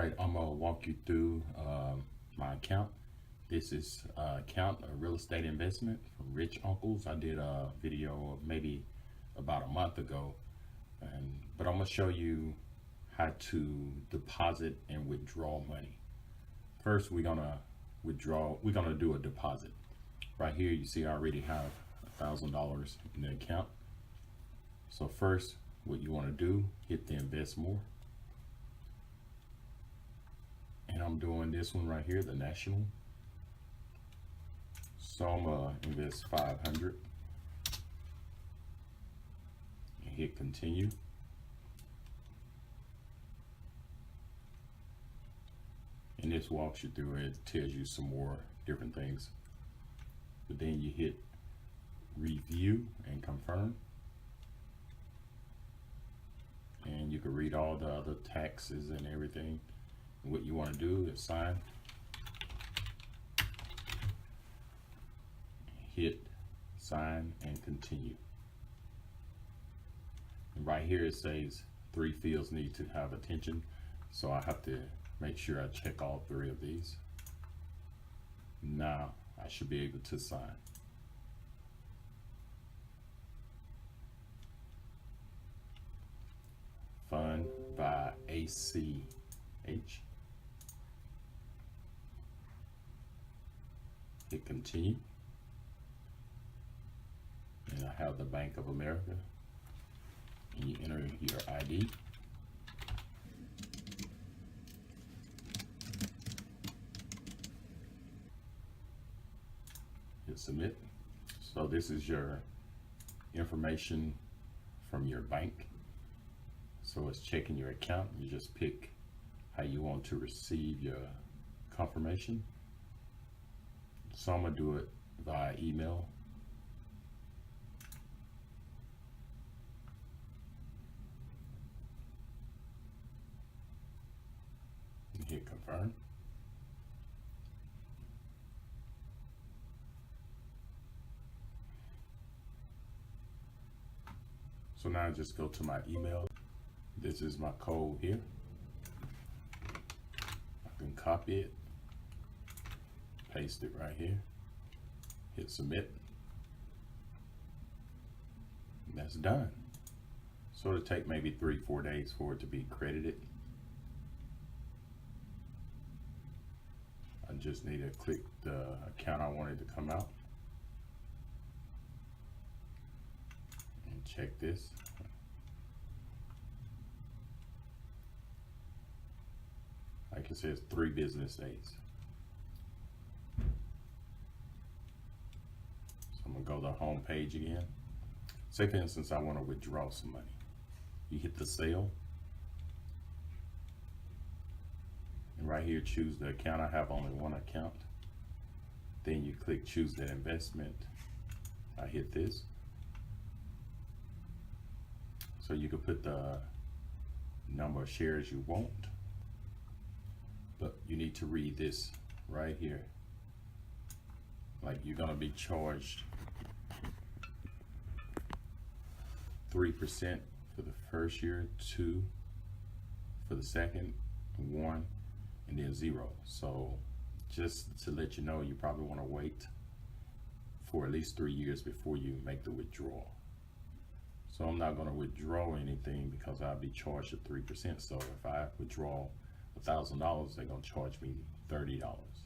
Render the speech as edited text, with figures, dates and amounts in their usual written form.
Alright, I'm gonna walk you through my account. This is account, a real estate investment from Rich Uncles. I did a video maybe about a month ago, but I'm gonna show you how to deposit and withdraw money. First, we're gonna do a deposit. Right here, you see I already have $1,000 in the account. So first, what you want to do, hit the invest more. And I'm doing this one right here, the national. So I'm gonna invest 500 and hit continue. And this walks you through it, tells you some more different things. But then you hit review and confirm. And you can read all the other taxes and everything. What you want to do is sign, hit sign and continue. And right here it says 3 fields need to have attention, so I have to make sure I check all 3 of these. Now I should be able to sign. Fund by ACH. Hit continue. And I have the Bank of America. And you enter your ID. Hit submit. So this is your information from your bank. So it's checking your account. You just pick how you want to receive your confirmation. So I'm gonna do it via email. And hit confirm. So now I just go to my email. This is my code here. I can copy it, paste it right here, hit submit, and that's done. So it'll take maybe 3-4 days for it to be credited. I just need to click the account I wanted to come out and check this. Like it says 3 business days. So I'm gonna go to the home page again. Say for instance, I wanna withdraw some money. You hit the sale. And right here, choose the account. I have only one account. Then you click choose the investment. I hit this. So you can put the number of shares you want. But you need to read this right here. Like you're gonna be charged 3% for the first year, 2 for the second, 1, and then 0. So just to let you know, you probably wanna wait for at least 3 years before you make the withdrawal. So I'm not gonna withdraw anything because I'll be charged at 3%. So if I withdraw $1,000, they're gonna charge me $30.